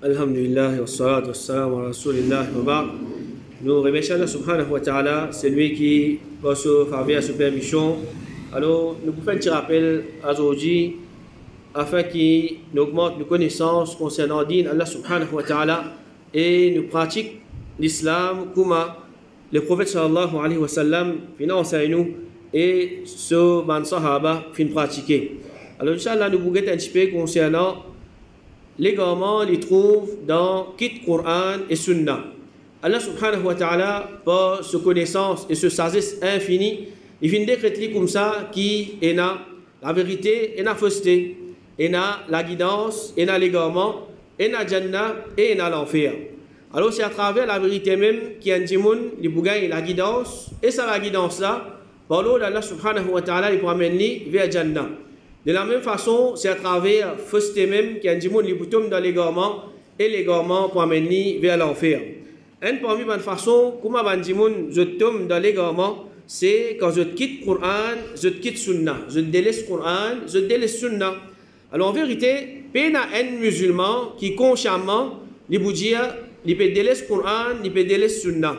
Alhamdulillah wa salatu wa salam wa rasulillah wa ba'd. Nous remercions Allah subhanahu wa ta'ala, c'est lui qui va se faire bien sa permission. Alors, nous pouvons faire un petit rappel aujourd'hui afin qu'il augmente nos connaissances concernant Allah subhanahu wa ta'ala et nous pratiquons l'islam comme le prophète sallallahu alayhi wa sallam finance à nous et ce ban sahaba fin pratiquer. Alors, Inch'Allah, nous pouvons un petit peu concernant l'égarement, les trouve dans Kit Coran et Sunna. Allah subhanahu wa ta'ala, par sa connaissance et sa sagesse infinie, il vient décréter comme ça qui est la vérité, et la fausseté, et la guidance, et l'égarement, et la Jannah, et l'enfer. Alors c'est à travers la vérité même qui a un djimoun, il peut gagner la guidance, et ça la guidance là, par l'eau d'Allah subhanahu wa ta'ala, il peut amener vers Jannah. De la même façon, c'est à travers fausseté même qui a un djimoun, il peut tomber dans l'égarement, et l'égarement pour amener vers l'enfer. Un parmi les façons, comment un djimoun, je tombe dans l'égarement, c'est quand je quitte Coran, je quitte Sunna. Je délaisse Coran, je délaisse Sunna. Alors en vérité, il y a un musulman qui consciemment, il peut dire, il peut délaisser Coran, il peut délaisser Sunna.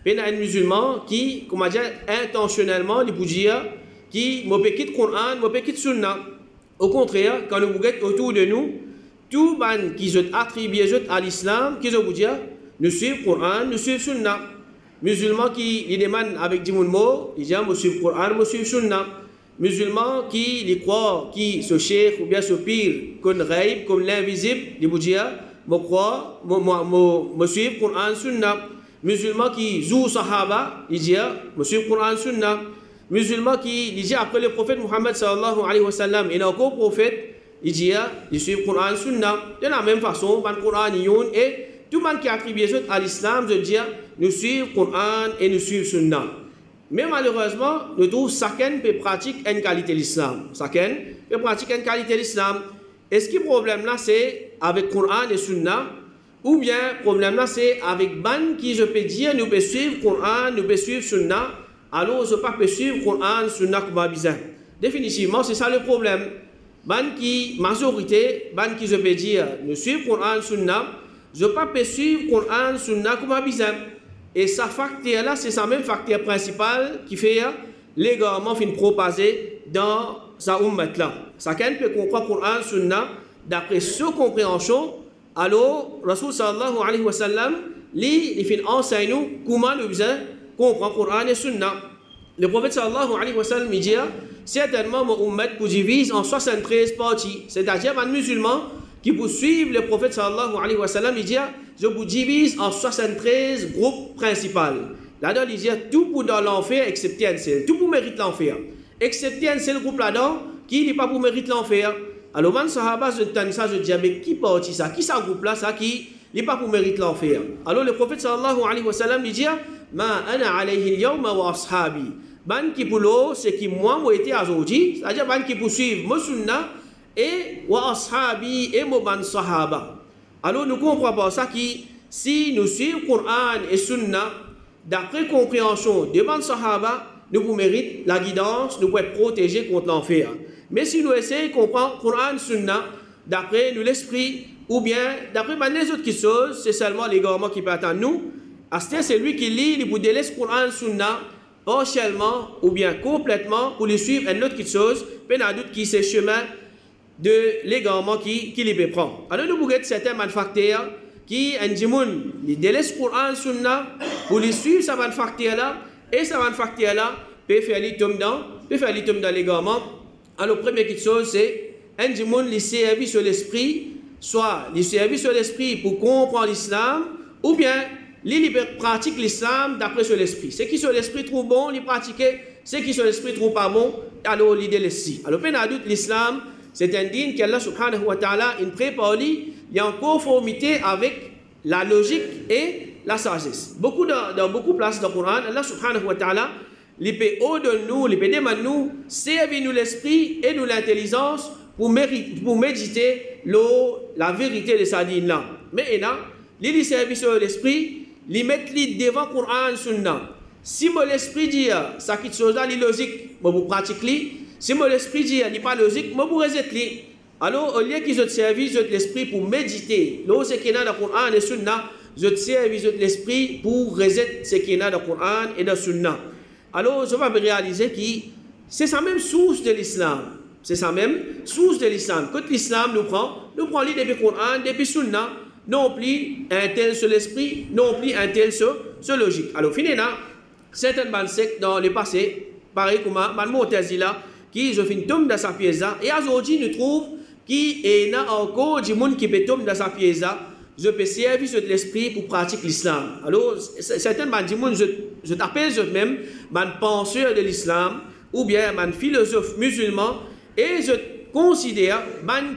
Il y a un musulman qui, comment dire, intentionnellement, il peut dire, qui me quitte Coran, me quitte Sunna. Au contraire, quand nous regardons autour de nous, tout le qui sont attribués à l'islam, qui veut dire, nous suivons Coran, nous suivons Sunna. Musulmans qui demandent avec du mot, ils disent, nous suivons Coran, nous suivons Sunna. Musulmans qui croient, qui se cherchent ou bien se pire, comme Ghaib, comme l'invisible, ils vous disent, je crois, je suis Coran, Sunna. Musulmans qui jouent Sahaba, ils disent, je suis Coran, Sunna. Musulmans qui disent après le prophète Muhammad sallallahu alayhi wa sallam, il y a encore prophète, ils disent, je suis Coran, Sunna. De la même façon, le Coran, et tout le monde qui attribue à l'islam, je dis, nous suivons le Coran et nous suivons Sunna. Mais malheureusement, nous trouvons que chacun peut pratiquer une qualité de l'islam. Chacun peut pratiquer une qualité de l'islam. Est-ce que le problème là, c'est avec le Coran et Sunna? Ou bien le problème là, c'est avec ban qui je peux dire, nous pouvons suivre le Coran, nous pouvons suivre Sunna, alors je ne peux pas suivre le Coran, Sunna comme va bizarre. Définitivement, c'est ça le problème. Ban qui, majorité, ban qui je peux dire, nous suivons le Coran, Sunna, je ne peux pas suivre le Coran, Sunna comme va bizarre. Et ce facteur-là, c'est ce même facteur principal qui fait l'égarement fin propager dans sa ummat-là. Chacun peut comprendre le Coran, Sunna, d'après sa compréhension. Alors, Rasul sallallahu alayhi wa sallam, il fait enseigner nous comment nous comprendre le Coran et Sunna. Le prophète sallallahu alayhi wa sallam, il dit, certainement, mon ummat vous divise en 73 parties. C'est-à-dire, un musulman qui poursuivent le prophète sallallahu alayhi wa sallam, il dit, je vous divise en 73 groupes principaux. Là-dedans, il dit, tout pour dans l'enfer, excepté un seul. Tout pour mériter l'enfer. Excepté un seul groupe là-dedans, qui n'est pas pour mériter l'enfer. Alors, man sahaba, je dis ça, je dis, mais qui partit ça? Qui ça groupe là, ça, qui n'est pas pour mériter l'enfer? Alors, le prophète sallallahu alayhi wa sallam, il dit, ma ana alayhi al-yawma wa ashabi. Ban qui pour l'eau, c'est qui moi, été aujourd'hui, c'est-à-dire ban qui poursuivent mon sunna, et wa ashabi et moban sahaba. Alors nous comprenons par ça que si nous suivons le Coran et Sunna, d'après compréhension de ban sahaba, nous pouvons mériter la guidance, nous pouvons être protégés contre l'enfer. Mais si nous essayons de comprendre le Coran et Sunna, d'après nous l'esprit, ou bien d'après les autres choses, c'est seulement l'égarement qui peut attendre nous. C'est lui qui lit, il peut délaisser le Coran et Sunna, partiellement ou bien complètement, pour lui suivre une autre chose, peu n'a doute qui c'est chemin de l'égarement qui les peut prendre. Alors nous voulons certains manufacteurs qui ont dit délaissent le Coran Sunna pour les suivre ce manufacteur là et ce manufacteur là peut faire les tombes dans l'égarement. Alors première chose c'est un dit les servir sur l'esprit, soit les servir sur l'esprit pour comprendre l'islam ou bien les pratiquent l'islam d'après sur l'esprit. Ceux qui sur l'esprit trouvent bon, les pratiquer, ceux qui sur l'esprit trouvent pas bon, alors les délaissent. Alors peu n'a doute l'islam c'est un dîne qu'Allah subhanahu wa ta'ala prépare, il y a en conformité avec la logique et la sagesse. Dans beaucoup de places dans le Coran, Allah subhanahu wa ta'ala, il peut au-delà de nous, il peut demander nous, servir nous l'esprit et nous l'intelligence pour méditer la vérité de sa dîne là. Mais il servi sur l'esprit, il met devant le Coran et Sunna. Si l'esprit dit, ça qui chose là, il est logique, vous pratiquez. Si mon esprit dit, il n'est pas logique, je vous rejeter. Alors, au lieu qu'ils ont servi l'esprit pour méditer, là, ce qu'il y a dans le Coran et Sunna, je servi l'esprit pour rejeter ce qu'il y a dans le Coran et dans le Sunna. Alors, je vais réaliser que c'est sa même source de l'islam. C'est sa même source de l'islam. Quand l'islam nous prend l'idée depuis le Coran, depuis le Sunna, non plus un tel sur l'esprit, non plus un tel sur logique. Alors, finalement, certaines bandes sectes dans le passé, pareil comme Mu'tazila, qui ont fait une tombe dans sa pièce, et aujourd'hui, nous trouvons qu'il y a encore des gens qui peut tomber dans sa pièce, je peux servir de l'esprit pour pratiquer l'islam. Alors, certaines bandes je t'appelle même penseur de l'islam, ou bien philosophe musulman, et je considère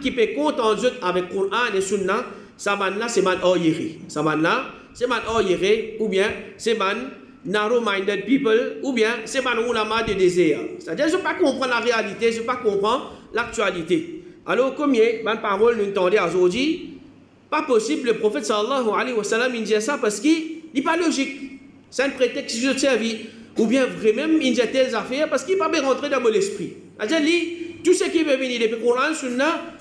qui peut contenter avec le Coran et le Sunna, ça là c'est oyeri. Ça là c'est oyeri, ou bien c'est narrow-minded people, ou bien c'est ulama de désert. C'est-à-dire je ne peux pas comprendre la réalité, je ne peux pas comprendre l'actualité. Alors combien de paroles nous entendons aujourd'hui? Pas possible, le prophète sallallahu alayhi wa sallam il dit ça parce qu'il n'est pas logique. C'est un prétexte que je servis. Ou bien vraiment il dit telles affaires parce qu'il n'est pas bien rentré dans mon esprit. C'est-à-dire tout ce qui veut venir depuis le Coran, Sunna,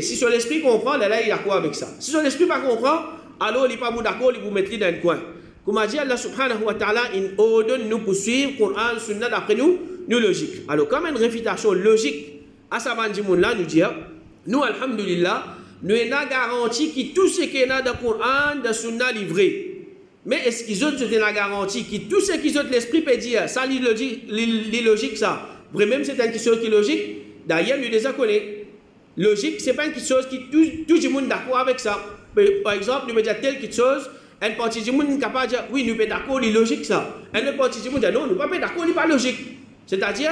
si sur l'esprit comprend, là il y a quoi avec ça? Si sur l'esprit pas comprend, alors il n'est pas d'accord, il vous mettre dans un coin. Comme a dit Allah subhanahu wa ta'ala, il ordonne nous poursuivre le Coran, Sunna d'après nous logique. Alors comme une réfutation logique à sa bande là nous dit, nous alhamdulillah, nous avons garanti que tout ce qui est dans le Coran, dans le Sunna livré. Mais est-ce qu'ils ont la garantie que tout ce qu'ils ont l'esprit peut dire, ça c'est logique ça? Vraiment c'est une chose qui est logique. D'ailleurs, nous déjà connaissons. Logique, ce n'est pas une chose qui tout le monde est d'accord avec ça. Par exemple, nous pouvons dire telle chose, une partie du monde est capable de dire oui, nous sommes d'accord, c'est logique ça. Une autre partie du monde dit non, nous ne sommes pas d'accord, ce n'est pas logique. C'est-à-dire,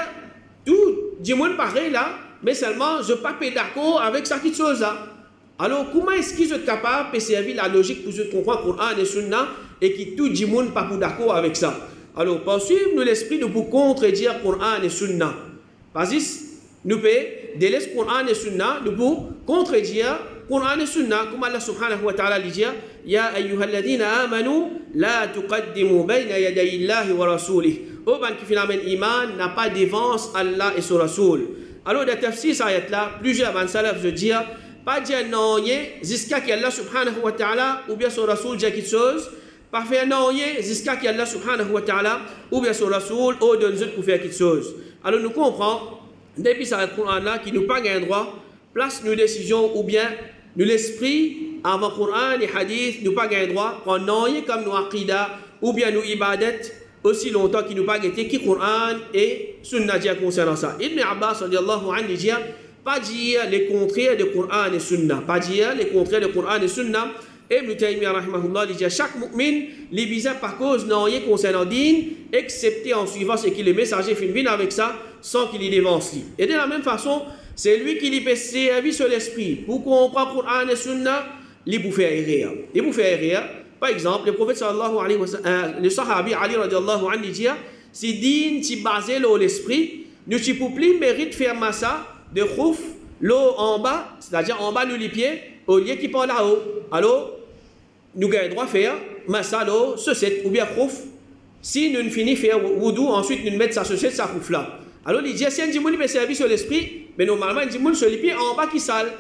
tout le monde pareil là, mais seulement je ne suis pas d'accord avec cette chose là. Alors, comment est-ce qu'ils sont capables de servir la logique pour se comprendre le Coran et le Sunna et que tout le monde n'est pas d'accord avec ça? Alors, pour suivre nous l'esprit, nous pouvons contredire le Coran et le Sunna. Parce que nous pouvons délaisser le Coran et le Sunna, nous pouvons contredire le Coran et le Sunna, comme Allah subhanahu wa ta'ala dit Ya ayyuhalladhina amanu, la tuqaddimu bayna yaday Allahi wa rasulih. Au ban qui finalement iman n'a pas dévance Allah et son Rasoul. Alors, dans le tafsir, ça est là, plusieurs ban salaf veut dire pas dire non, jusqu'à qu'Allah subhanahu wa ta'ala ou bien son Rasoul dit quelque chose, pas faire non, jusqu'à qu'Allah subhanahu wa ta'ala ou bien son Rasoul ou donne pour faire quelque chose. Alors nous comprenons, depuis ça, le Coran là, qui nous pas un droit, place nos décisions ou bien nous l'esprit, avant le Coran et hadith, nous pas un droit, prendre non, comme nous aqida ou bien nous ibadat, aussi longtemps qu'il nous pas été qui Coran et Sunna dit concernant ça. Ibn Abbas radiallahu anhu dit pas dire les contraires de Coran et Sunna. Pas dire les contraires de Coran et Sunna. Ibn Taymiyyah rahimahullah dit chaque mu'min les bizarres par cause n'a rien concernant din, excepté en suivant ce que le messager fait venir avec ça, sans qu'il y dévance lui. Et de la même façon, c'est lui qui lui peut servir sur l'esprit. Pour comprendre Coran et Sunna, il peut faire erreur. Il peut faire erreur. Par exemple, le prophète sallallahu alayhi wa sallam, le sahabi Ali radiallahu anhu dit si din est basé sur l'esprit, nous ne pouvons plus mérite faire massa de khouf, l'eau en bas, c'est-à-dire en bas nous les pieds, au lieu qui part là-haut. Alors, nous avons le droit de faire massa l'eau, chaussette ou bien khouf. Si nous finissons faire wudu, ensuite nous mettons sa chaussette, sa khouf là. Alors, il dit si un djimouni peut servir sur l'esprit, mais normalement, un djimouni sur les pieds en bas qui sale.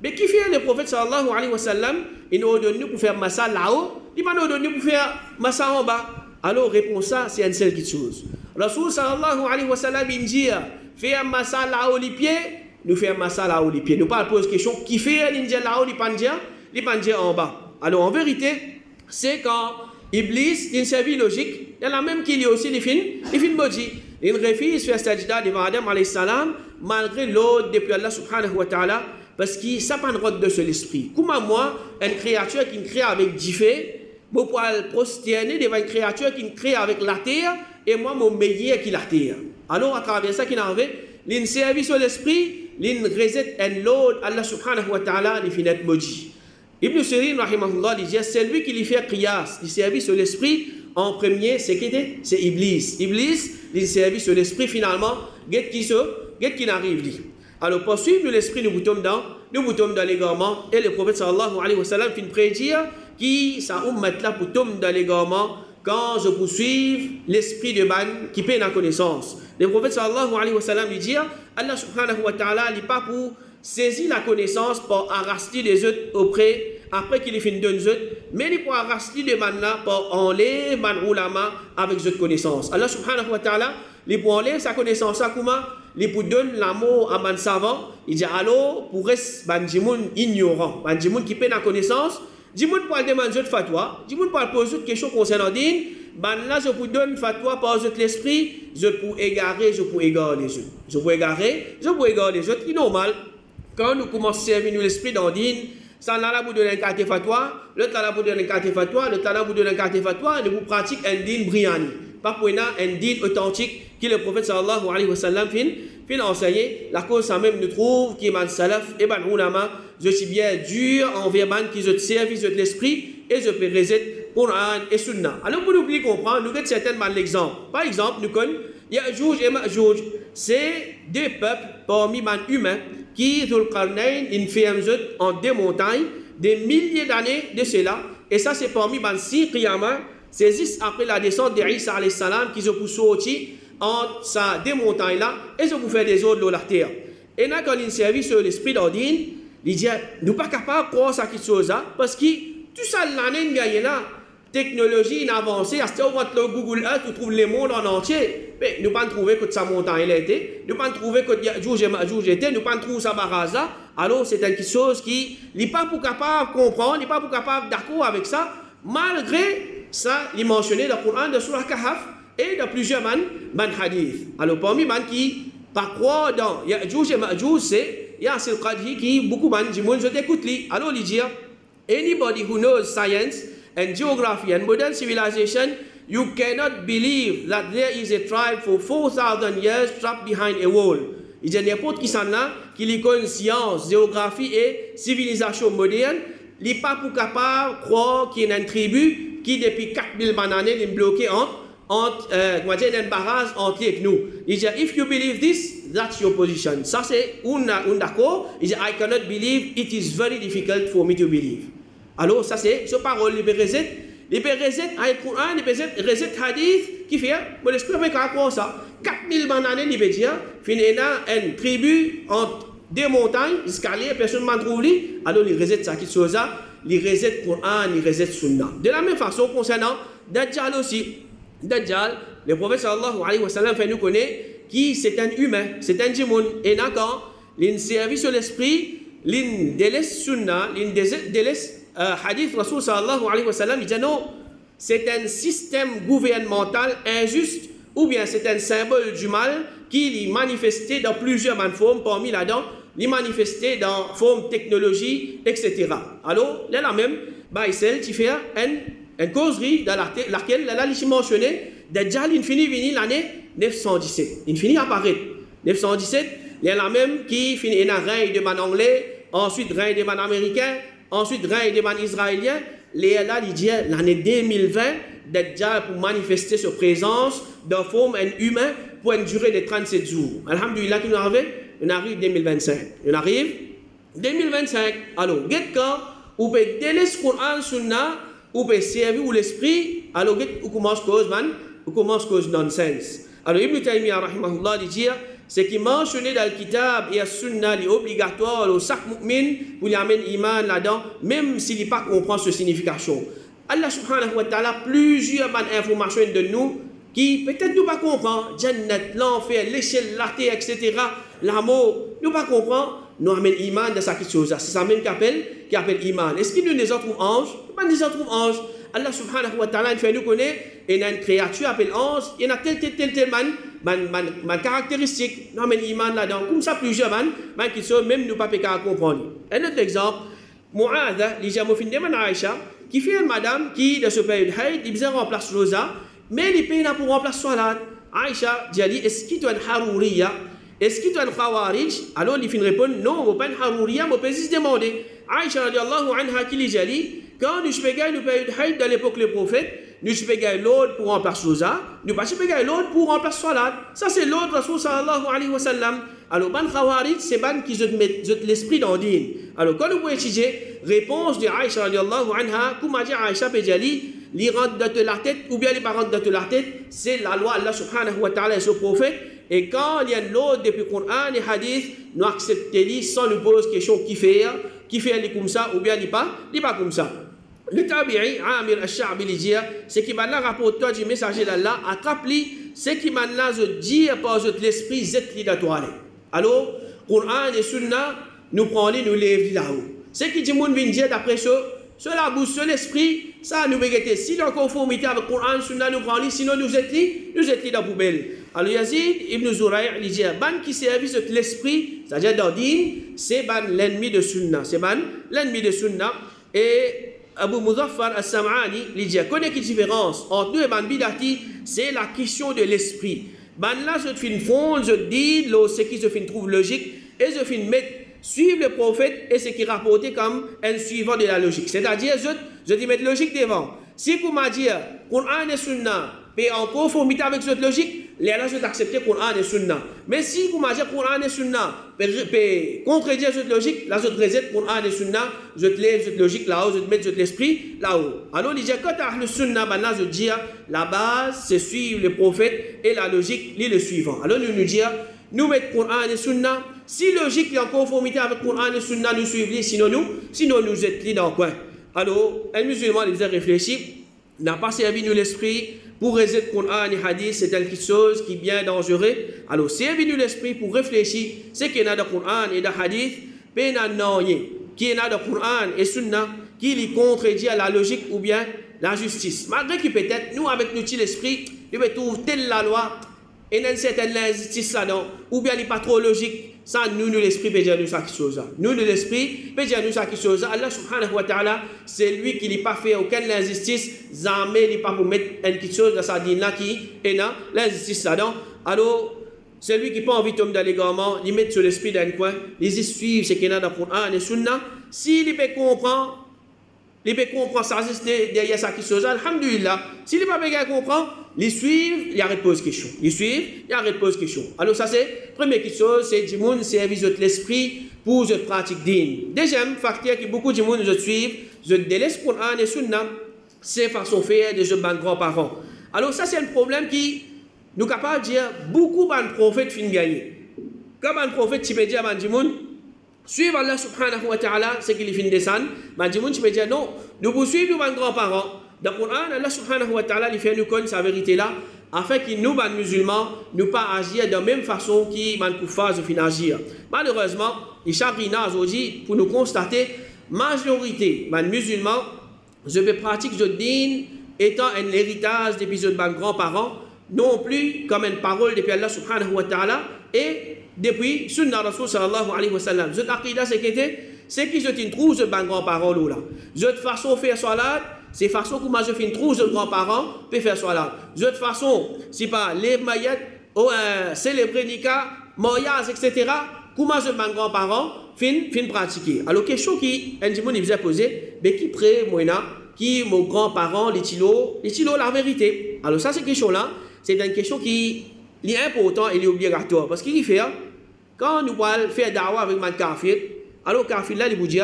Mais qui fait le prophète sallallahu alayhi wa sallam, il nous donne pour faire massa là-haut, il m'a donné pour faire massa en bas. Alors, réponse ça, c'est une seule chose. Rasoul sallallahu alayhi wa sallam, il dit faire massa là-haut les pieds, nous faisons massa là-haut les pieds. Nous pas poser question qui fait l'India là-haut les pandia en bas. Alors, en vérité, c'est quand Iblis, il servi logique, il y en a même qui aussi les films body. Il refuse de faire sajda devant Adam alayhi salam, malgré l'ordre depuis Allah subhanahu wa ta'ala, parce que ça n'a pas de de seul esprit. Comment moi, une créature qui me crée avec du feu, je peux prosterner devant une créature qui me crée avec la terre, et moi, mon meilleur qui la terre. Alors, à travers ça, qu'il en avait, l'in service sur l'esprit, l'in reset and load Allah subhanahu wa ta'ala, les finettes maudits. Ibn Sirin, rahimahullah, dit c'est lui qui lui fait qiyas, il service sur l'esprit, en premier, c'est qui était? C'est Iblis. Iblis, il service sur l'esprit, finalement, get qui n'arrive, dit. Alors, pour suivre l'esprit, nous tombons dans l'égarement, et le prophète sallallahu alayhi wa sallam fait prédire qui ça mettre là pour tomber dans l'égarement quand je poursuive l'esprit de ban qui paie la connaissance. Le prophète sallallahu alayhi wa sallam lui dit Allah subhanahu wa ta'ala n'est pas pour saisit la connaissance pour arracher les autres après qu'il ait fini de nous autres, mais il peut arracher les manna pour enlever man ulama avec cette connaissance. Allah subhanahu wa ta'ala, il peut enlever sa connaissance à comment? Il peut donner l'amour à man savant, il dit alors pour rester ban jimoun ignorant, ban jimoun qui peine la connaissance, jimoun peut demander de fatwa, jimoun peut poser des questions concernant din, ban là je peux donner fatwa par l'esprit, je peux égarer, je peux égarer les autres. Je peux égarer, je peux égarer les autres. C'est normal. Quand nous commençons à servir l'esprit dans din, ça n'a pas de l'incarté fatwa, l'autre n'a pas de l'incarté fatwa, l'autre n'a pas de l'incarté fatwa, et vous pratiquez un din briani. Pas pour un din authentique que le prophète sallallahu alayhi wa sallam fin enseigné. La cause ça même nous trouve qui est man salaf et man ulama, je suis bien dur envers man qui se service de l'esprit et je peux réciter Quran et Sunna. Alors pour nous bien comprendre, nous avons certainement l'exemple. Par exemple, nous connaissons Ya'juj et Ma'juj, c'est deux peuples parmi man humains qui, Dhul Qarnayn, une ferme en deux montagnes, des milliers d'années de cela, et ça c'est parmi man six qiyamah, c'est juste après la descente d'Isa alayhi salam qui se pousse sorti entre ces deux montagnes là, et se pour faire des autres de la terre. Et là quand il servi sur l'esprit d'ordine, il dit, nous ne sommes pas capables de croire ça quelque chose là, parce que tout ça l'année gagné là, technologie avancée, à ce moment le Google Earth, tu trouves le monde en entier. Mais nous ne pouvons pas trouver que sa montagne était, nous ne pouvons pas trouver que Ya'juj et Ma'juj était, nous ne pouvons pas trouver sa barrage là. Alors c'est quelque chose qui n'est pas pour capable de comprendre, n'est pas pour capable d'accord avec ça, malgré ça, il est mentionné dans le Coran de Surah Kahf et dans plusieurs man hadith. Alors parmi man qui par croire dans Ya'juj et Ma'juj, c'est Yasir Qadhi qui beaucoup man dit, moi je t'écoute lui. Alors il dit, anybody who knows science and geography and modern civilization, you cannot believe that there is a tribe for 4,000 years trapped behind a wall. Il dit n'importe qui s'en a, qui connaît science, géographie et civilisation moderne, il n'est pas pour capable de croire qu'il y a une tribu qui depuis 4,000 années est bloquée entre une barrage entre nous. Il dit if you believe this, that's your position. Ça c'est un d'accord. Il dit I cannot believe, it is very difficult for me to believe. Alors, ça c'est ce parole, les Bérézet, avec le Coran, les Bérézet hadith, qui fait, moi l'esprit avec quoi ça 4,000 années, les Bédia, finalement, une tribu entre deux montagnes, escalier, personne ne trouve lui, alors les Bérézet, ça qui chose ça, les Bérézet Coran, les Bérézet Sunna. De la même façon, concernant Dajjal aussi, Dajjal, le prophète sallallahu alayhi wa sallam fait nous connaître qui c'est un humain, c'est un djimoun, et d'accord, l'in service sur l'esprit, l'in délaisse Sunna, l'in délaisse hadith Rasul sallallahu alayhi wa sallam, il dit non, c'est un système gouvernemental injuste ou bien c'est un symbole du mal qui est manifesté dans plusieurs formes, parmi là-dedans, il est manifesté dans forme technologie, etc. Alors, là, la même, celle qui fait une causerie dans laquelle elle a mentionné Dajjal, il finit venir l'année 917. Il finit apparaître. 917, il y a la même qui finit un règne de man anglais, ensuite règne de man américain, ensuite, règne des man israéliens, il dit l'année 2020, Dajjal pour manifester sa présence dans forme humaine pour une durée de 37 jours. Alhamdulillah, qui nous arrive? On arrive 2025. On arrive 2025. Alors, quand on peut délaisser le Coran, Sunna, on peut servir l'esprit, alors on commence cause, on commence cause nonsense. Alors, Ibn Taymiyyah, rahimahullah, dit ce qui est mentionné dans le kitab et la sunna est obligatoire au chaque mu'min pour y amener iman là-dedans, même s'il n'est pas comprend cette signification. Allah subhanahu wa ta'ala plusieurs informations de nous qui peut-être nous pas comprendre, Jannat, l'enfer, l'échelle, la terre, etc., l'amour, nous pas comprendre, nous amène iman dans cette chose. C'est ça même qui appelle iman. Est-ce qu'il nous les autres anges? Pas des autres anges. Allah subhanahu wa ta'ala fait nous connaître, il y a une créature appelée ange, il y en a tel caractéristique, nous amène iman là-dedans. Comme ça, plusieurs qui sont même nous pas à comprendre. Un autre exemple, Mu'adha, les gens fin de Aïcha, qui fait une madame qui, dans ce période haïd, il besoin remplacer Rosa, mais il paye pour remplacer Salat. Aïcha dit, est-ce qu'il y a une Harouriya? Est-ce qu'il y a une Khawarij? Alors il fin répond, non, on ne pas une Harouriya, mais on peut juste demander. Aïcha radiallahu anha qui dit, quand nous payons une période haïd dans l'époque le prophète, nous payons l'autre pour remplacer Rosa, nous pas payons l'autre pour remplacer Salat. Ça c'est l'autre Rasul sallallahu alayhi wa sallam. Alors, ban Khawarij, c'est ban qui ont l'esprit dans le din. Alors, quand nous pouvons étudier, réponse de Aïcha radiallahu anha, comme a dit Aïcha Péjali, les rentrent de la tête ou bien les parents de la tête, c'est la loi Allah subhanahu wa ta'ala et son prophète. Et quand il y a l'autre depuis le Coran et Hadith, nous acceptons sans nous poser question qui fait comme ça ou bien il pas comme ça. Le tabi'i, Amir al-Sha'bi, il dit, c'est qui m'a rapporté du messager d'Allah, attrape-li, c'est qui m'a dit par l'esprit, zet-li de toi. Alors, Coran et Sunna, nous prenons, nous lèvons là-haut. C'est qui dit, moun vient dire d'après la bouche, l'esprit, ça nous vegeter. Si nous en conformité avec le Coran, Sunna, nous prenons, sinon nous êtes dans la poubelle. Alors Yazid ibn Zuraï, il dit, ban qui service de l'esprit, c'est-à-dire d'ordine, c'est ban l'ennemi de Sunna. C'est ban l'ennemi de Sunna. Et Abu Muzaffar al-Sam'ani, il dit, connaît quelle différence entre nous et ban bidati, c'est la question de l'esprit. Ban là, je fais une fonde, je dis, ce qui se fait trouve logique, et je fais mettre suivre le prophète et ce qui est rapporté comme un suivant de la logique. C'est-à-dire, je dis mettre logique devant. Si vous m'avez dit, Coran et Sunna, et en conformité avec cette logique, là, je vais accepter Coran et Sunna. Mais si vous m'avez dit Coran et Sunna, et contredire cette logique, là, je te résette Coran et Sunna, je te lève cette logique là-haut, je te mets l'esprit là-haut. Alors, il dit, quand tu as le Sunna, là, je dis, la base, c'est suivre le prophète et la logique, lit le suivant. Alors, nous disons, nous mettons Coran et Sunna. Si logique est en conformité avec Coran et Sunna, nous suivons, sinon nous êtes dans le coin. Alors, un musulman, il faisait réfléchir, n'a pas servi nous l'esprit pour résoudre Coran et Hadith, c'est quelque chose qui est bien dangereux. Alors, servi nous l'esprit pour réfléchir, c'est qu'il y a dans le Coran et dans le Hadith, mais non, qui est dans le Coran et Sunna, qui lui contredit à la logique ou bien la justice. Malgré que peut-être, nous, avec notre esprit, nous trouvons telle la loi, et il y a une certaine injustice là-dedans, ou bien il n'est pas trop logique. Ça, nous l'esprit peut dire nous ça qui chose. Nous l'esprit peut dire nous ça qui chose. Allah subhanahu wa ta'ala, c'est lui qui n'a pas fait aucune injustice. Jamais il n'a pas pour mettre une petite chose dans sa dîne là qui est là, l'injustice là-dedans. Alors, c'est lui qui n'a pas envie de tomber dans l'égarement, il met sur l'esprit d'un coin, il suit ce qu'il y a dans le Coran et Sunna. S'il peut comprendre, ça derrière ça qui chose. Alhamdulillah. S'il n'est pas bien comprendre, les suivent, il arrête de poser question. Les suivent, il arrête de poser question. Alors ça c'est, première chose, c'est du monde service de l'esprit pour je pratique digne. Deuxième facteur que beaucoup de monde je suivent, je délaisse Coran et Sunna, c'est façon faire de jeunes grands-parents. Alors ça c'est un problème qui nous capable de dire beaucoup de prophètes fin gagner. Comme un prophète tu peux dire à du monde, suivre Allah subhanahu wa ta'ala, c'est qu'il fin descendre, mais du monde tu peux dire non, nous poursuivons nos grands-parents. Dans le Coran, Allah subhanahu wa ta'ala, il fait nous connaître sa vérité là, afin que nous, les musulmans, nous pas agir de la même façon que les koufars de agir. Malheureusement, il s'agit aujourd'hui pour nous constater, majorité des musulmans, je vais pratiquer le din étant un héritage depuis de mes grands-parents, non plus comme une parole depuis Allah subhanahu wa ta'ala et depuis Sunna Rasul sallallahu alayhi wa sallam. Je t'aqidah c'est que je trouve de mes grands-parents là. Je de façon faire salat. C'est façon comment je fais une trousse de grands-parents peut faire salat. De toute façon, si pas les maillettes, célébrer Nika, mariage, etc., comment je mes grands-parents fin pratiquer. Alors, question qui, un petit monde il vous a posé, mais qui près, moi, qui, mon grand-parents, les tilos, la vérité. Alors, ça, cette question-là, c'est une question qui est importante et obligatoire. Parce qu'il fait, quand nous allons faire dawa avec mon kafir, alors, kafir là, il vous dit,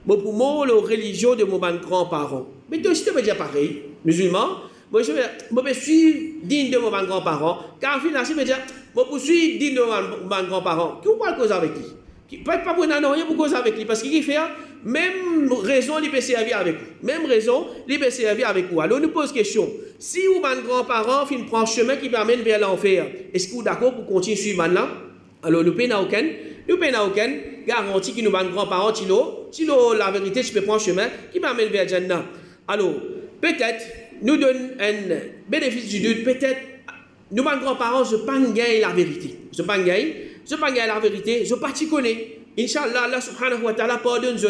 pour moi, la religion de mes grands-parents. Mais toi aussi, tu veux dire pareil, musulman. Moi, je vais suivre digne de mes grands-parents. Car finalement, je vais dire, je vais suivre digne de mes grands-parents. Qui parle cause avec lui? Pas pour rien pour cause avec lui. Parce qu'il fait même raison, il peut servir avec vous. Même raison, il peut servir avec vous. Alors, nous pose question. Si vos grands-parents prennent un chemin qui permet vers l'enfer, est-ce que vous êtes d'accord pour continuer à suivre maintenant? Alors, nous payons aucune garantie que nos grands-parents, la vérité, je peux prendre un chemin qui m'amène vers Jannah. Alors, peut-être, nous donne un bénéfice du doute, peut-être, nos grands-parents, je ne pas gagner la vérité. Je ne pas gagner la vérité, je ne pas connais. Inch'Allah, Allah subhanahu wa ta'ala pardonne nous.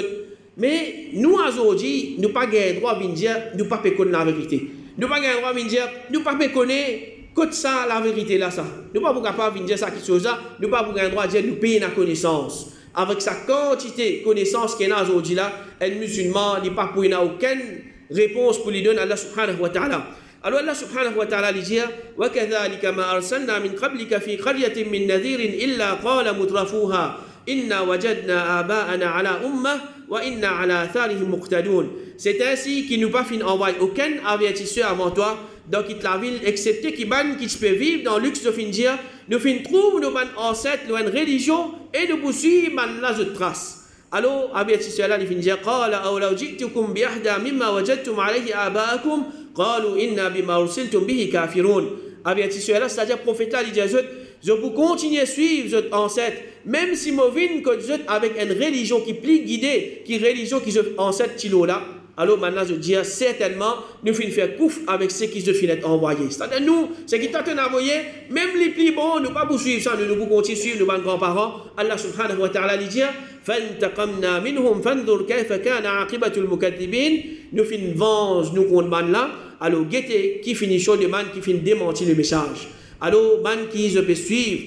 Mais nous, aujourd'hui, nous pas gagner le droit de dire, nous pas connaître la vérité. Nous pas gagner le droit de dire, nous pas connaître que ça, la vérité là, ça. Nous pas capable de dire ça, quelque chose là, nous pas gagner le droit de dire, nous payer la connaissance. Avec sa quantité de connaissances qu'il y a aujourd'hui là, un musulman n'est pas pour aucune réponse pour lui donner Allah subhanahu wa ta'ala. Alors Allah subhanahu wa ta'ala lui dit وَكَذَلِكَ مَا أَرْسَلْنَا مِنْ قَبْلِكَ فِي قَرْيَةٍ مِنْ نَذِيرٍ إِلَّا قَالَ مُتْرَفُوهَا إِنَّا وَجَدْنَا آبَاءَنَا عَلَى أُمَّةٍ وَإِنَّا عَلَى آثَارِهِمْ مُقْتَدُونَ. C'est ainsi qu'il nous pas fin envoyer aucun avertisseur avant toi dans toute la ville, excepté qui peut vivre dans le luxe de fin dire nous fin trouve nos ancêtres, nos religions, et nous poursuivons là de trace. Alors, avertisseur là, il finit dire, قال أو لو جئتكم بأحدى مما وجدتم عليه آباءكم قالوا إنا بما أرسلتم به كافرون. Avertisseur là, c'est-à-dire prophète là, il dit, je peux continuer à suivre votre ancêtre, même si je viens avec une religion qui plie guidée, qui religion qui est ancêtre tilo là. Alors maintenant, je dis certainement, nous finissons faire couf avec ce qui se finit envoyé. C'est-à-dire, nous, ce qui t'ont envoyé, même les plus bons, nous ne pouvons pas suivre ça, nous pouvons continuer à suivre nos grands-parents. Allah subhanahu wa ta'ala dit, فَانْتَقَمْنَا مِنْهُمْ فَانْظُرْ كَيْفَ كَانَ عَاقِبَةُ الْمُكَذِّبِينَ. Nous finissons venge, nous comptons là. Alors, guettez qui finit chaud de man, qui finit démentir le message. Alors, man qui je peux suivre,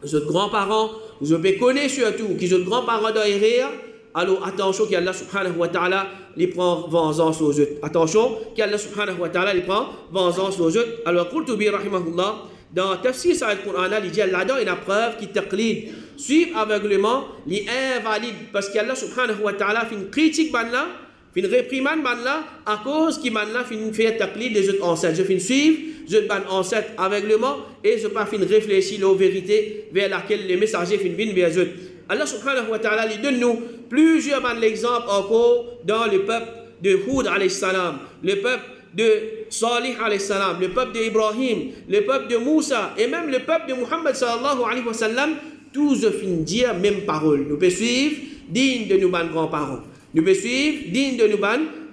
vos grands-parents, je peux connaître surtout, qui sont grands-parents d'Aïrea. Alors attention qu'Allah subhanahu wa ta'ala les prend vengeance aux autres. Attention qu'Allah subhanahu wa ta'ala les prend vengeance aux autres. Alors Qurtubi rahimahullah dans Tafsir sur le Coran il dit là-dedans il y a preuve qui taqlid suivre aveuglement les invalides parce qu'Allah subhanahu wa ta'ala fait une critique banla fait une réprimande banla à cause qui banla fait une fait taqlid des autres ancêtres. Je fais suivre je ban ancêtres aveuglement et je pas fin réfléchir aux vérités vers laquelle les messagers fin viennent vers eux. Allah subhanahu wa ta'ala lui donne nous plusieurs exemples encore dans le peuple de Hud alayhi salam, le peuple de Salih alayhi salam, le peuple d'Ibrahim, le peuple de Moussa et même le peuple de Muhammad sallallahu alayhi wa sallam, tous finissent dire même parole. Nous pouvons suivre digne de nos grands-parents. Nous pouvons suivre digne de nos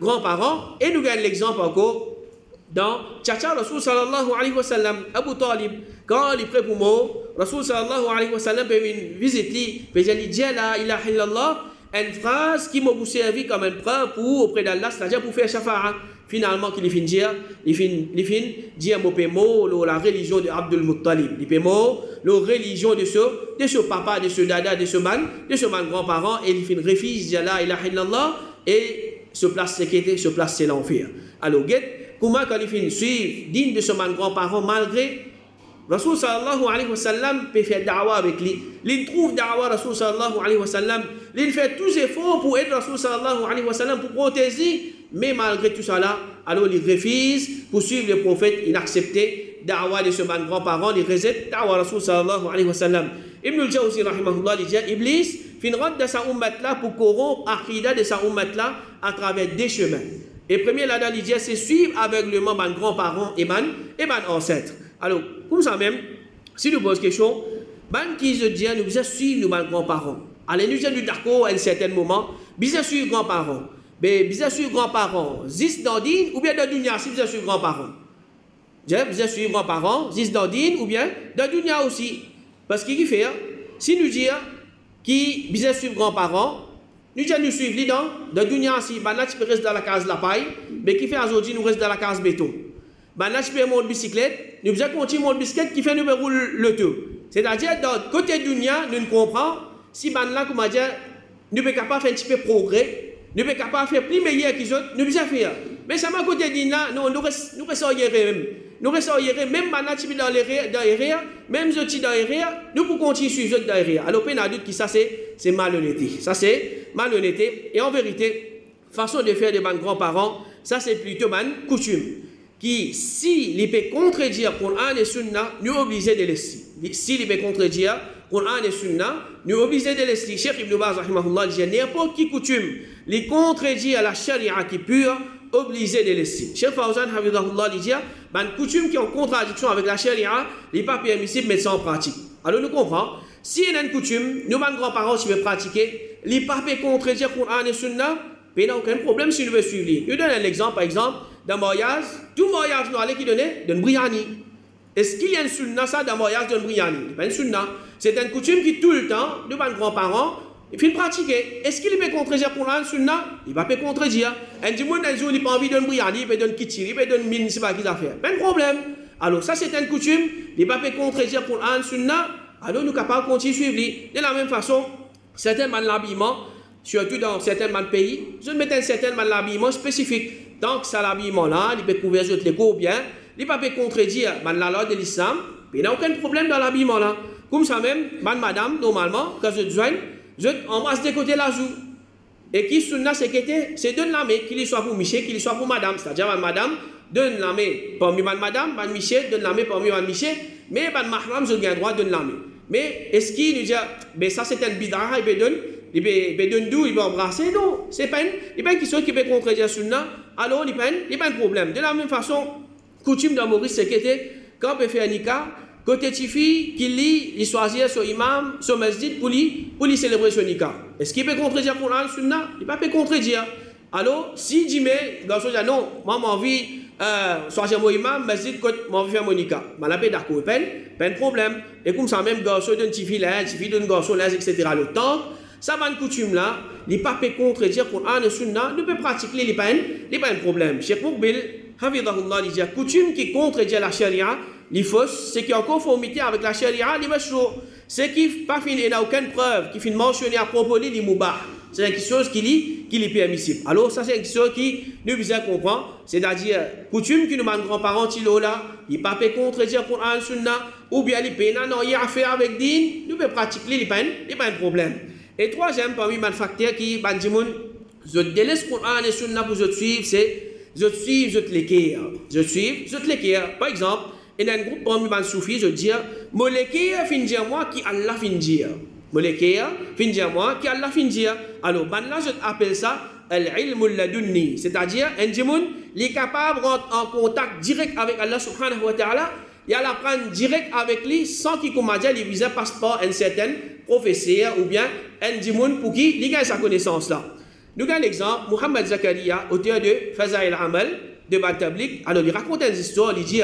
grands-parents et nous gagnons l'exemple encore dans Tchacha Rasul sallallahu alayhi wa sallam, Abu Talib, quand il prend pour mort, Rasul sallallahu alayhi wa sallam peut une visite, peut dire la ilaha illallah, une phrase qui m'a servi comme une preuve pour auprès d'Allah, c'est-à-dire pour faire shafa'a. Finalement, qu'il finit dire, il finit dire la religion de Abdul Muttalib, il fait la religion de ce papa, de ce dada, de ce man grand-parent, et il finit refuse la ilaha illallah et se place c'est l'enfer. Alors, comment quand il finit suivre digne de ce man grand-parent malgré Rasul sallallahu alayhi wa sallam peut faire da'wa avec lui. Il trouve da'wa Rasul sallallahu alayhi wa sallam. Il fait tous les efforts pour aider Rasul sallallahu alayhi wa sallam pour protéger. Mais malgré tout ça là, alors il refuse pour suivre le prophète. Il accepte da'wa de ce man grand-parent. Il rejette da'wa Rasul sallallahu alayhi wa sallam. Ibn al-Jawzi rahimahullah dit Iblis finira de sa ummat là pour corrompre l'aqida de sa ummat là à travers des chemins. Et premier là-dedans, il dit c'est suivre aveuglement man grand-parent et man ancêtre. Alors, comme ça même, si nous posons question, qui se dit, nous devons suivre nos grands-parents. Allez, nous sommes d'accord à un certain moment, nous devons suivre grands-parents. Mais nous devons suivre grands-parents, zis d'Andine ou bien de Dunia, si nous devons suivre grands-parents. Nous devons suivre grands-parents, zis d'Andine ou bien de Dunia aussi. Parce qu'il fait, si nous disons que nous devons suivre grands-parents, nous devons nous suivre dans de Dunia aussi, là tu peux rester dans la case de la paille, mais qui fait aujourd'hui nous restons dans la case béton. Là, je peux monter bicyclette, nous devons continuer monter bicyclette qui fait nous rouler le tout. C'est-à-dire, dans côté dunya, nous comprenons si là, comment dire, nous sommes capables de faire un petit peu de progrès, nous sommes capables de faire plus meilleur qu'ils autres, nous devons faire. Mais ça m'a côté dunya, nous restons même. Nous restons même maintenant, tu dans l'erreur, même si dans l'erreur, nous pouvons continuer sur dans l'erreur. Alors, il y a doute que ça, c'est malhonnêteté. Ça, c'est malhonnêteté. Et en vérité, façon de faire des grands-parents, ça, c'est plutôt une coutume. Qui, si il peut contredire le Coran et Sunna, nous sommes obligés de laisser. Si il peut contredire le Coran et Sunna, nous sommes obligés de laisser. Cheikh Ibn Baz, rahimahullah, dit n'importe qui coutume, les contredire la charia qui est pure, obligé de laisser. Cheikh Fawzan, hafidahullah, dit une coutume qui est en contradiction avec la charia, il n'est pas permissible de mettre ça en pratique. Alors nous comprenons, si il y a une coutume, nous, nos grands-parents, si nous veulent pratiquer, il n'est pas contredire le Coran et Sunna, il n'y a aucun problème si nous voulons suivre. Je donne un exemple, par exemple, dans le mariage, tout mariage nous allons qui donner d'un briani. Est-ce qu'il y a une sunna ça dans le mariage d'un briani? Ce n'est pas une sunna. C'est une coutume qui tout le temps, devant les grands-parents, il faut pratiquer. Est-ce qu'il peut contredire pour la sunna? Il ne va pas contredire. Un du monde, il n'a pas envie d'un briani, il peut donner kitiri, il peut donner mine, c'est pas qu'il a fait. Pas de problème. Alors ça c'est une coutume, il ne va pas contredire pour la sunna. Alors nous sommes capables de continuer à suivre. De la même façon, certains l'habillement, surtout dans certains pays, je mets un certain l'habillement spécifique. Donc, ça l'habillement là, il peut couvrir les cours bien, il ne peut pas contredire la loi de l'islam, mais il n'y a aucun problème dans l'habillement là. Comme ça même, madame, normalement, quand je joigne, je embrasse de côté la joue. Et qui sunna c'est donne la main, qu'il soit pour Michel, qu'il soit pour madame. C'est-à-dire, madame, donne la main parmi madame, Michel, donne la main parmi Michel, mais ben mahram je gagne droit de l'amener. Mais est-ce qu'il nous dit, mais ça c'est un bid'ah, il peut donner d'où, il peut embrasser? Non, c'est pas une question qui peut contredire sunna, alors il n'y a pas de problème. De la même façon, coutume dans Maurice, c'est que quand on peut faire nikah, côté Tifi, qui lit, il choisit son imam, son masjid pour lui célébrer son nikah. Est-ce qu'il peut contredire le Coran, sunna? Il ne peut pas contredire. Alors, si dit, mais, garçon dit non, moi, j'ai envie choisir mon imam, masjid, j'ai envie faire mon nikah. Je suis d'accord, pas de problème. Et comme ça, même, garçon d'un Tifi là, Tifi d'un garçon là, etc. Le temps, ça va une coutume là, il ne peut pas contredire le Coran, le sunna, il peut pratiquer, il n'y a pas de problème. Cheikh Moukbil, Hafidahullah, il dit, coutume qui contredit la charia, les fausses, c'est qui est en conformité avec la charia, les mashrour. C'est qui pas fini, il n'a aucune preuve, qui finit mentionné à propos de les moubah. C'est quelque chose qui est permissible. Alors, ça, c'est quelque chose qui nous besoin comprendre. C'est-à-dire, coutume que nous avons grands-parents, là, il ne peut pas contredire le Coran, sunna, ou bien il peut pas faire avec din, nous pouvons pratiquer, il n'y a pas de problème. Et troisième, parmi les facteurs qui, je délaisse le Coran et sunna pour je suivre, c'est je suis, je te l'équerre. Je suis, je te l'équerre. Par exemple, il y a un groupe parmi les soufis, je dis, je l'équerre, fin dire moi, qui Allah fin dire. Je l'équerre, fin dire moi, qui Allah fin dire. Alors, là, je appelle ça al-ilm al-ladunni. C'est-à-dire, un djimoun, il est capable de rentrer en contact direct avec Allah subhanahu wa ta'ala, il a l'apprendre direct avec lui, sans qu'il commence à lui passe par un certain professeur ou bien un djimoun pour qui il a sa connaissance là. Nous avons l'exemple, Muhammad Zakaria, auteur de Fazail al-Amal, de Bantablik, alors il raconte une histoire, il dit,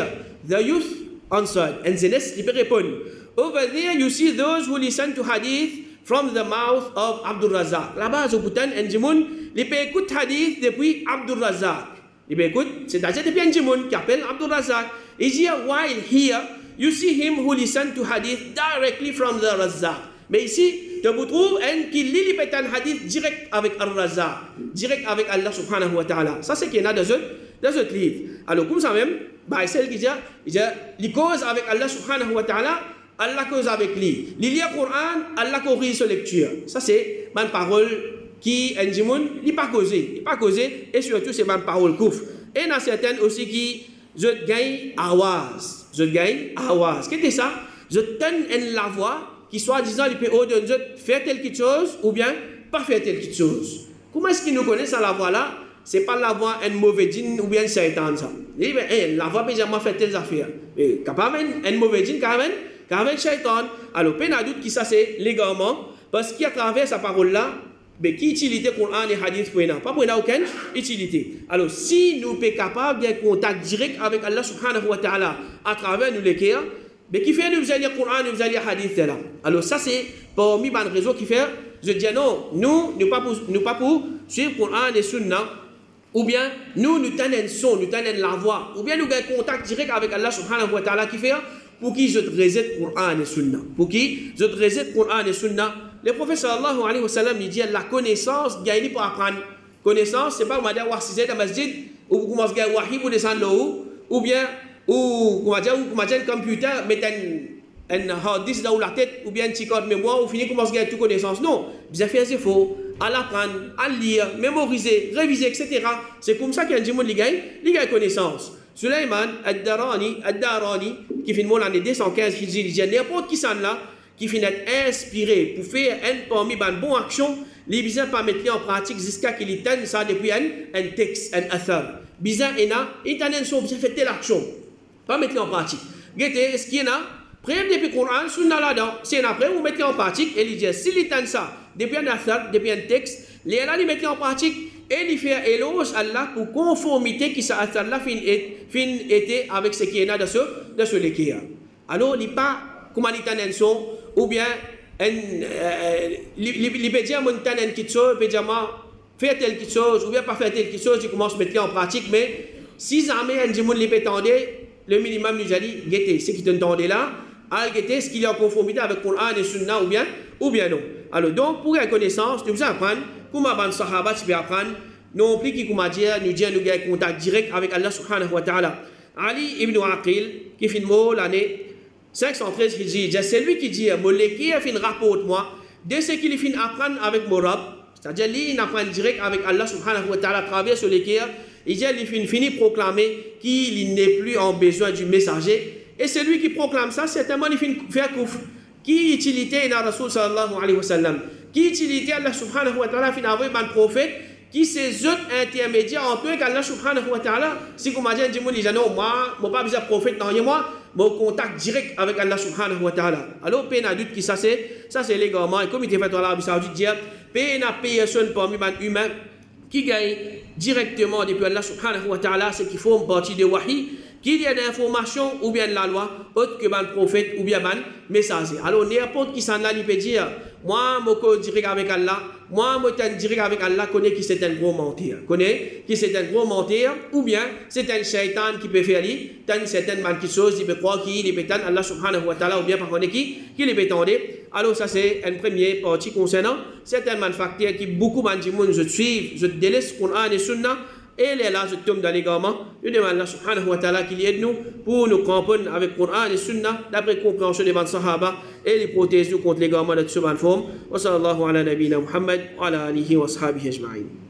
the youth answered, and the next, il peut répondre, over there you see those who listen to hadith from the mouth of Abdul Razak. Là-bas, je écoute un djimoun, il peut écouter hadith depuis Abdul Razak. Il peut écouter, c'est-à-dire depuis un djimoun qui appelle Abdul Razak. Il dit, while here, you see him who listen to hadith directly from the Razak. Mais ici, tu trouves un qui lit un hadith direct avec Al-Razak, direct avec Allah subhanahu wa ta'ala. Ça, c'est qu'il y en a dans ce livre. Alors, comme ça même, celle qui dit, il cause avec Allah subhanahu wa ta'ala, Allah cause avec lui. Il lit le Coran, Allah corrige sa lecture. Ça, c'est ma parole qui, un djimoun, il n'est pas causé, et surtout, c'est ma parole kouf. Et il y en a certaines aussi qui, je gagne awaz. Qu'est-ce que c'est ça? Je donne la voix qui soit disant, il peut faire quelque chose ou bien pas faire quelque chose. Comment est-ce qu'il nous connaît ça, la voix là? Ce n'est pas la voix un mauvais djinn ou bien un shaitan ça. Il dit, la voix peut jamais faire telles affaires. Mais capable un mauvais djinn, carrément un shaitan. Alors, pas de doute que ça c'est légalement, parce qu'à travers sa parole là, mais qui utilité Coran et hadith pour pas pour aucune utilité. Alors, si nous sommes capables d'un contact direct avec Allah subhanahu wa ta'ala à travers nous l'écrire, mais qui fait nous allons Coran, nous allons hadith là. Alors ça c'est parmi les raisons qui fait, je dis non, nous pas pour suivre Coran et Sunna, ou bien nous tenons un son, nous tenons la voix, ou bien nous avons contact direct avec Allah subhanahu wa ta'ala qui fait pour qui je réside Coran et Sunna. Pour qui je réside Coran et Sunna. Le prophète sallallahu alayhi wa sallam dit la connaissance gagnée pour apprendre. Connaissance, c'est pas on va dire si c'est dans masjid ou vous commencez à wahi pour descendre là-haut, ou bien ou comment dire un computer mettre un hard disk dans la tête ou bien un petit code mémoire ou finir commencer à gagner toute connaissance. Non, bien faire c'est faux. À l'apprendre, à lire, mémoriser, réviser, etc. C'est comme ça qu'un djimoun il gagne connaissance. Suleiman Ad-Darani, qui finit l'année 215 Hijri, il dit n'importe qui s'en là, qui finit inspiré pour faire une parmi les bonnes actions, les bizarres pas mettre en pratique jusqu'à qu'il y ait ça depuis un texte, un athar. Bizarre et là, il y a une son, bien fait telle action. Pas mettre en pratique. Regardez, est-ce qu'il y en a? Près depuis le Coran, sunna là-dedans. C'est après, vous mettez en pratique, et il dit, s'il y a ça, depuis un athar, depuis un texte, les là, il mettez en pratique, et il fait éloge à Allah pour conformité qui ça athar là, fin été avec ce qui est là de ce l'équerre. Alors, il n'y a pas, comment il y a un son, ou bien, il peut dire, mon temps, un petit chose, il peut dire, faire telle chose, ou bien pas faire telle chose, il commence à mettre en pratique, mais si jamais un djimoun li peut tendre, le minimum nous a dit, guettez, ce qui te tende là, à guetter ce qu'il est en conformité avec le Coran et Sunna ou bien non. Alors donc, pour la connaissance, nous apprendre, comment les Sahaba tu peux apprendre, non plus qui comment dire, nous avons contact direct avec Allah subhanahu wa ta'ala. Ali ibn Aqil, qui fait l'année 513 Hijri, c'est lui qui dit, qui a fait un rapport de moi, de ce qu'il fait apprendre avec mon Rab, c'est-à-dire qu'il apprend direct avec Allah subhanahu wa ta'ala à travers ce l'équerre, il dit, il finit proclamer qu'il n'est plus en besoin du messager Et celui qui proclame ça, certainement, il fait kufr. Qui utilité dans Rasul sallallahu alayhi wa sallam? Qui utilité Allah subhanahu wa ta'ala fin envoyé un prophète? Qui ces autres intermédiaires en peu qu'Allah subhanahu wa ta'ala? Si vous m'avez dit, moi, je pas besoin de prophète dans moi, mon contact direct avec Allah subhanahu wa ta'ala. Alors, peine adulte qui ça c'est légalement. Et comme il était fait dans l'Arabie Saoudite, dire, peine à personne parmi les humains qui gagne directement depuis Allah subhanahu wa ta'ala, c'est qu'il faut une partie de wahi, qu'il y a des informations ou bien la loi, autre que le prophète ou bien le messager. Alors, n'importe qui s'en a, il peut dire, moi, je suis direct avec Allah, moi, je suis direct avec Allah, connaît qui c'est un gros mentir. Connaît qui c'est un gros mentir, ou bien c'est un shaitan qui peut faire lui, tant certaines choses, il peut croire qu'il peut tendre Allah subhanahu wa ta'ala, ou bien par contre qui il peut tendre. Alors, ça, c'est une première partie concernant certains facteurs qui beaucoup de gens je suivent, je délaisse le Coran et Sunna. Et les là, je tombe dans les gamins. Je demande à Allah subhanahu wa ta'ala qu'il aide nous pour nous comprendre avec le Coran et Sunna, d'après compréhension des Sahaba et les protéger contre les gamins de cette forme. Wa sallallahu ala nabina Muhammad wa ala alihi wa sahbihi ajma'in.